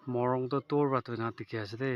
Morong to tour ba tu na tiki ase de.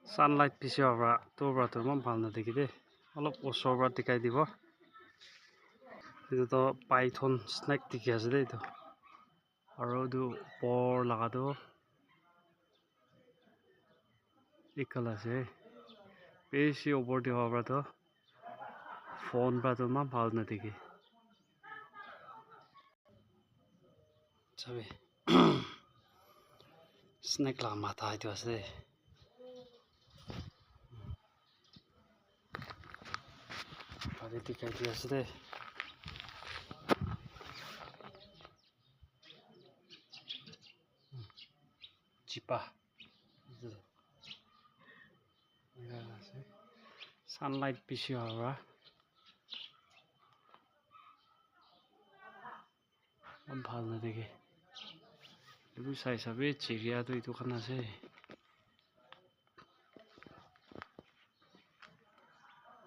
Sunlight pisi abra tour ba tu man bhal na tiki de. Olop osor ba tikai dibo. Itu to python snake tiki ase de itu. Aro du por laga tu ikal ase. Pesi over di abra tu phone ba tu man bhal na tiki. Sabi. Snake la mata itu ase de. Pari tikai di ase de. Chipa. Sunlight pisi abra. ভাল না দেখে এটু চাই চাবি চিৰিয়াটো এইটো খান আছে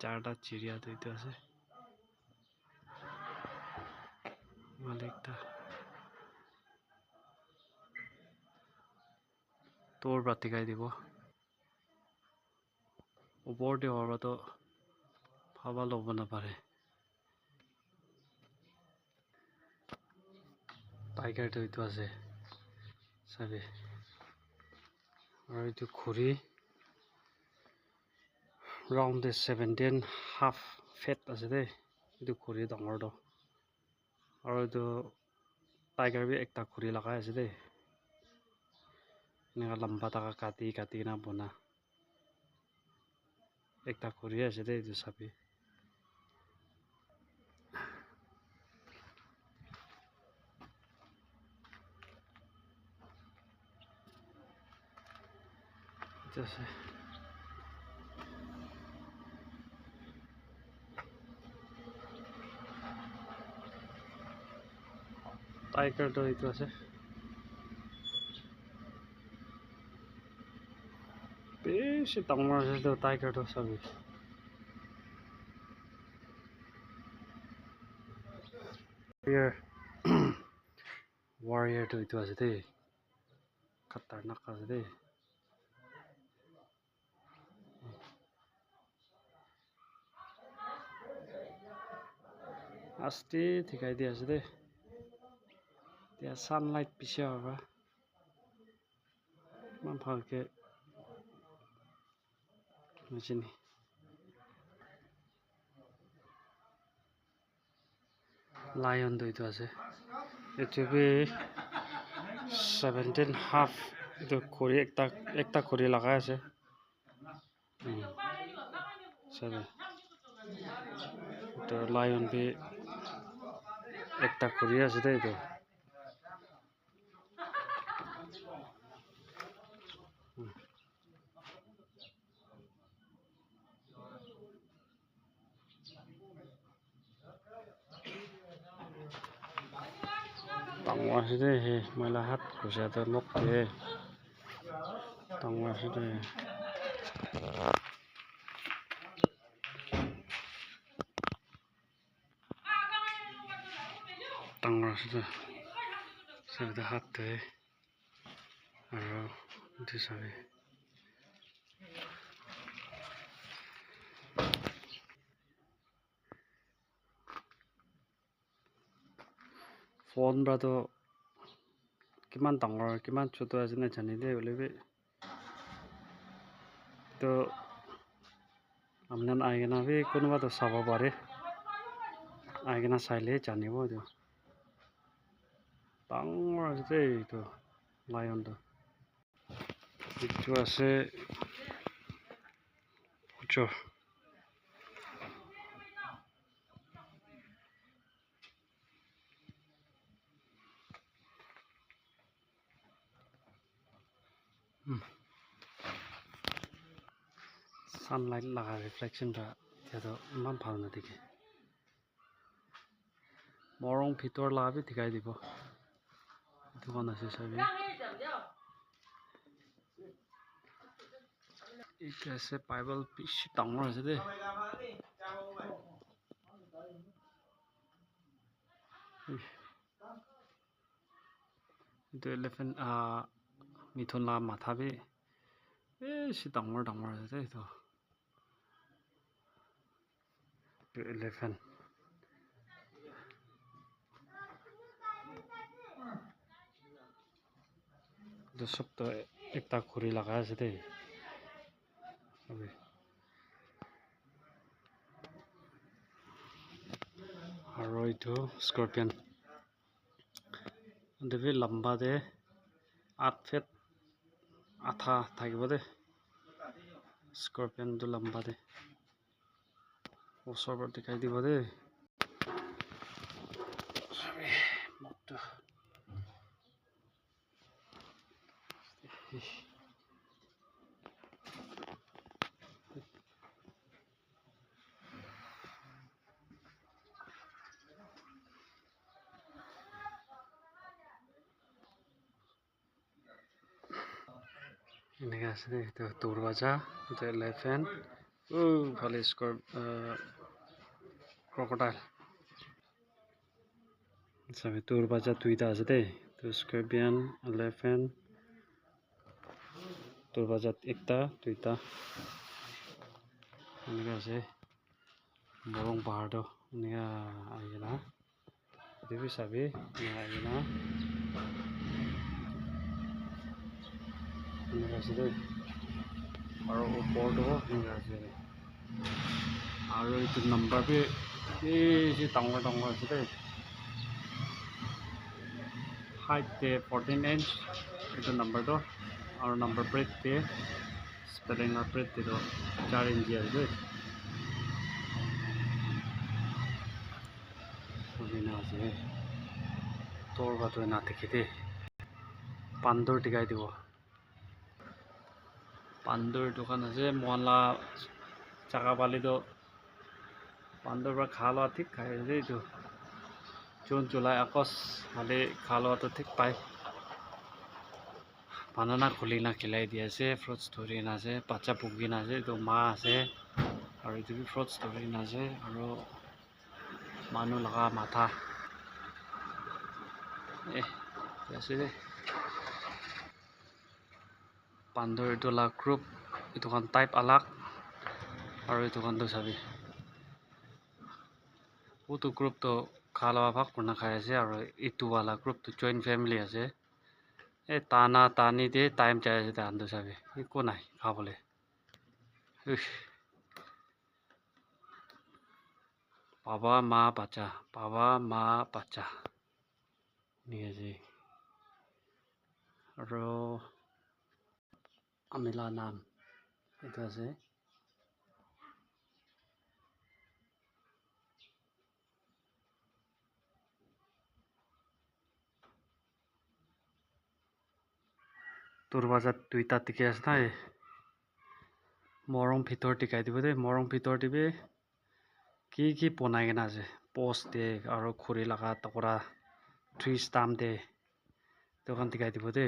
চাৰটা চিৰিয়াটো এইটো আছে মালিকটা তোৰ বাতিকাই দিব ওপৰতে হৰবাটো ভাবা ল'ব নাপাৰে টাইগাৰটো এইটো আছে চাবি আৰু এইটো খুৰি round 17.5 feet আছে দে এইটো খুৰি ডাঙৰটো আৰু এইটো টাইগাৰ বি একটা খুৰি লগাই আছে দে এনেকা লম্বা টাকা কাটি না বনা একটা খুৰি আছে দে এইটো চাবি এইটো আছে টাইগাৰটো এইটো আছে বেছি ডাঙৰ আছে তো টাইগাৰটো চাবি warrior to itu আছে দে খতৰনাক আছে দে আস্তে ঠিকাই দি আছে দে এতিয়া সানলাইট পিছে হবা মান ভালকে বুজিনি লায়ন তো itu আছে itu বি 17.5 itu খুৰি একটা খুৰি লাগাই আছে সবে তো লায়ন বি একটা খুৰি আছে দে itu ডাঙৰ আছে দে হে মইলা হাত গুছাতে মোক দে ডাঙৰ আছে দে ডাঙৰ আছে দে সবে হাত দে আৰু এইটো চাবি ফোন বাটো কিমান ডাঙৰ কিমান ছোট আছে না জানি দে বলিবি তো আমনান আইগনা বি কোনোবা তো চাব পাৰে আইগনা চাইলে জানিব এইটো ডাঙৰ আছে দে এইটো লায়নটো এইটো আছে উচ্চ সানলাইট লাগা ৰিফ্লেকশনটা এটা ইমান ভাল না দেখে মৰং ভিতৰ লাভি ঠিকাই দিব দোকান আছে চাবি এইটা আছে পাইবল পিছ ডাঙৰ আছে দে itu elephant mithun la matha bi si dangor ase itu elephant itu sob to ekta khuri laga ase de aro itu scorpion devi lamba de 8 feet atha thakibo de scorpion tu lamba de osor par dikhai dibo de ini ase itu durwaja itu elephant phale crocodile sabe durwaja duita ase de to scorpion elephant durwaja ekta duita ini ase morong bahar do ini aina devi sabe ini aina ini ase de aro upor do ini ase aro itu number bi si tangor ase de height de 14 inch itu number do aro number breadth de spelling or breadth de 4 inch ase ini ase tor ba to na dekhite pandor dikai dibo pandor dukan ase moala jaga bali do pandor ba khalo thik khai ase itu June July August hale khalo to thik pai banana khuli na khilai di ase fruits thori na ase bacha pugi na ase to ma ase aro itu bi fruits thori na ase aro manu laga matha ase pandor itu la group itu kan type alak aro itu kan to sabi utu group to khala bhag kurna khai ase aro itu wala group to joint family ase tana tani de time chai ase dan to sabi ko nai khabole baba ma bacha ni ase aro amila nam itu ase durwaja duita dikhi ase na morong bhitor dikai dibo de morong bhitor de bi ki bonai kena ase post de aro khuri laga tokora tree stump de tokan dikai dibo de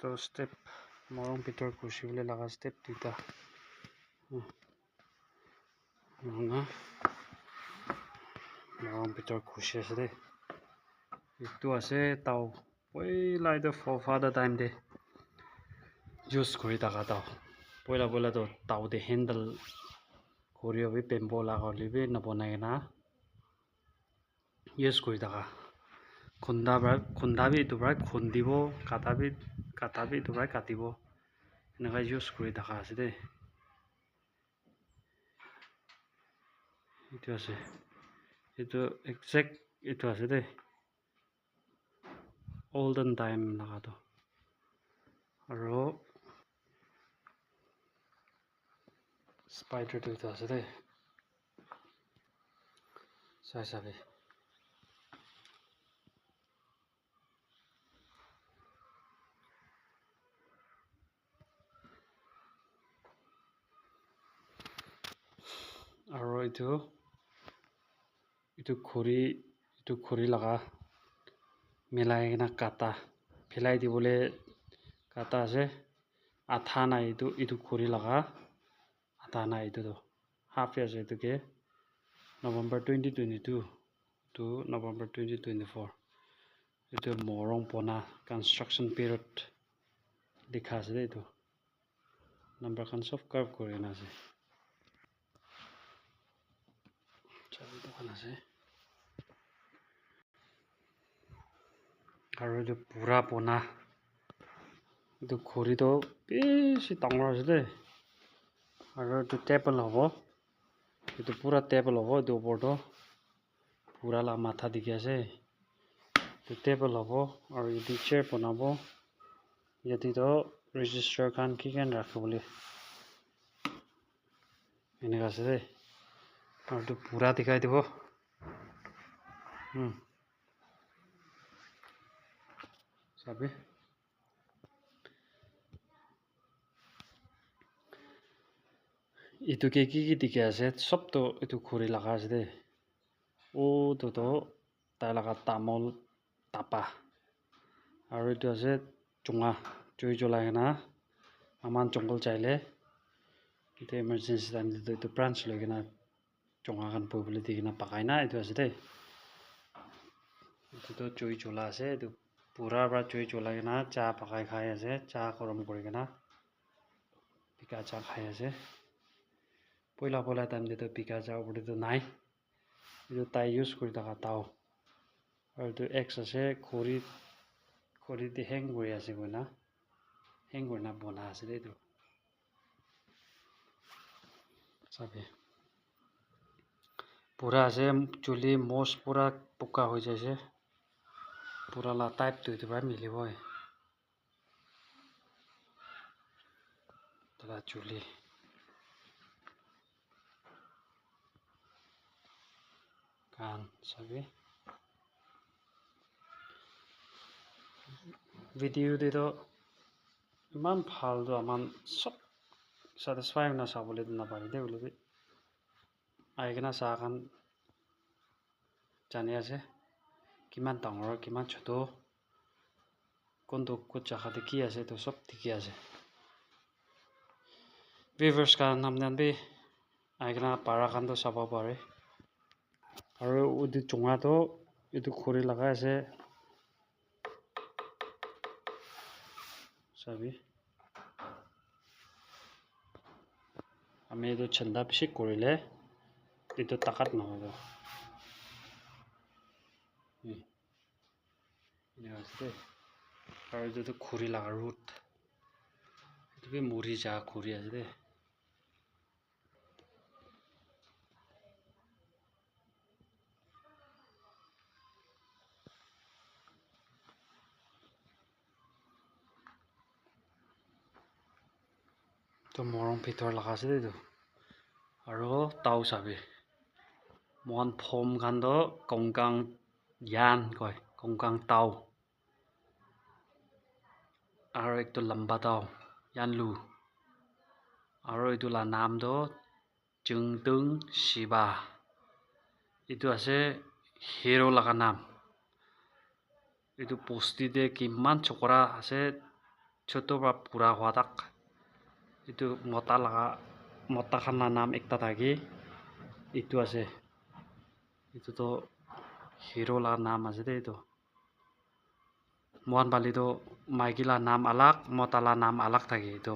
to step morong bhitor ghusi bole laga step duita morong bhitor ghusi ase de itu ase tau poila itu father time de use kuri taka tau poila to tau de handle kori bi bamboo laga hole bi nabonai na use kuri taka khunda bi itu pra khundibo kata bi itu pra katibo enaka use kuri taka ase de itu ase itu exact itu ase de olden time laga to aro spider to ase de sai sabe aro itu khuri laga milai na kata philai dibole kata ase atha na itu khuri laga atha na itu to half ase itu ke November 2022 to November 2024 itu morong pona construction period likha ase de itu number kan sob curve kori na ase chabi dokan ase aru itu pura pona itu khori to beshi dangor ase de aru itu table hobo itu pura table hobo itu opor to pura la matha dikhi ase itu table hobo aru itu chair banabo yate to register kan ki kan rakhibole eneka ase de aru itu pura dikhai dibo sabi itu ke ki dikhi ase sob to itu khori laga ase de o to tai laga tamol tapa aru itu ase chunga chui cholai na aman jungle chaile itu emergency time itu branch loi kena chunga kan pobole dikena pakai na itu ase de itu to chui chola ase itu pura pra chui cholai kena cha pakai khai ase cha gorom kori kena pika cha khai ase poila time de to pika cha opor de to nai itu tai use kori taka tao aru itu x ase khori de hang kori ase koina hang korina bona ase de itu sabi pura ase chuli mos pura puka hoi jaise pura la type tu itu pra milibo tala chuli kan sabi video de to iman bhal to aman sob satisfy na sabole na pare de bole aigena sa kan jani ase kiman dangor kiman choto kondo ko jaga de ki ase to sob dikhi ase viewers kan namnan bi aigena para kan to sabo pare aru udu chunga to itu khori laga ase sabi ami itu chanda bishi korile itu takat nohobo ini ase aru itu khori laga root itu bi muri ja khori ase de to morong pitor laga ase de itu aru tau sabi mon phom kan to kongkang yan koi kongkang tau aru ekto lamba tau yan lu aru itu la naam to chungtung shiba itu ase hero laga naam itu posti de kiman chokora ase choto pra pura hua tak itu mota khan la naam ekta thaki itu ase itu to hero la naam ase de itu mohan bali to maiki la naam alag mota la naam alag thaki itu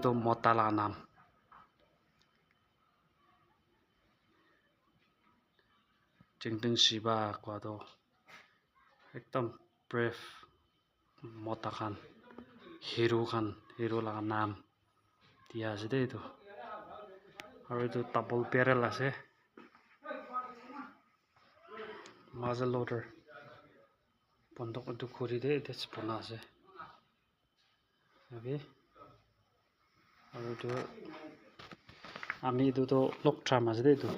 to mota la naam chungtung shiba kwa to ekdam brave mota khan hero laga naam dia ase de itu aru itu double barrel ase muzzle loader bondok itu khori de itu bona ase okay aru itu ami itu to lock tram ase de itu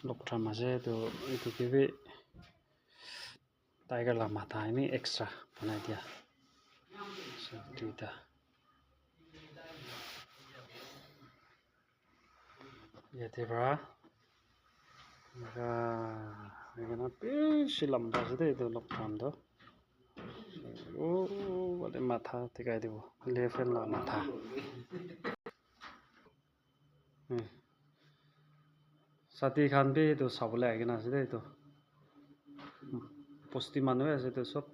lock tram ase to itu kibi tiger la matha ini extra banai dia so duita yate pra megana beshi lamba ase de itu lock tram to bale matha tikai dibo left hand la matha ছাতি খান B এইটো চাবলৈ আহি কিনে আছে দেই এইটো বস্তি মানুহে আছে এইটো চব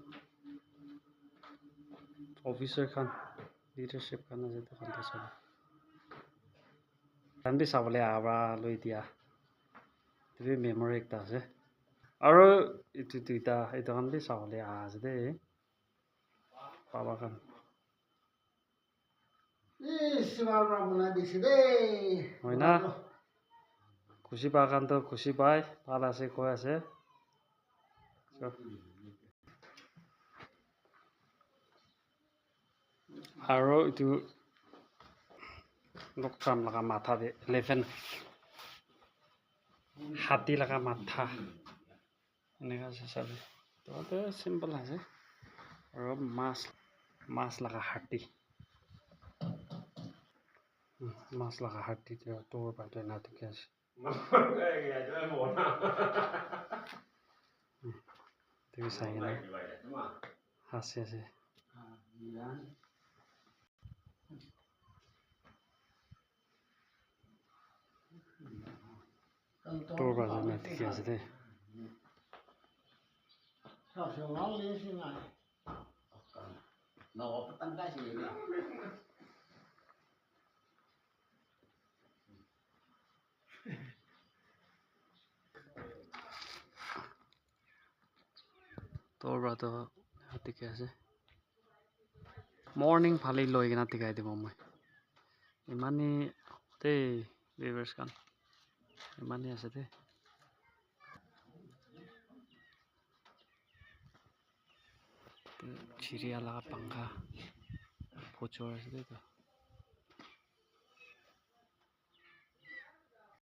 অফিচাৰ খান লিডাৰশ্বিপ খান আছে এইটো খানতে চাব খান বি চাবলৈ আহবা লৈ দিয়া এইটো মেমৰি একটা আছে আৰু এইটো দুইটা এইটো খান বি চাবলৈ আহা আছে দেই পাবা খান হয় না খুচি পা খানতো খুচি পাই ভাল আছে কৈ আছে আৰু এইটো লোকচান লগা মাথা দে 11 হাতী লগা মাথা এনেকা আছে চাবি তো চিম্পল আছে আৰু মাছ লগা হাতী মাছ লগা হাতী তোৰ পাইতো না ঠিকে আছে তুমি চাই কিনে আছে তোৰ পাইতো না ঠিকে আছে দেই তোৰ পাইতো ঠিকে আছে মৰ্নিং ফালি লৈ কিনে টিকাই দিব মই ইমানেই দেই ভিউৱাৰ্ছ খান ইমানেই আছে দেই চিৰিয়া লগা পাংখা ফচৰ আছে দেই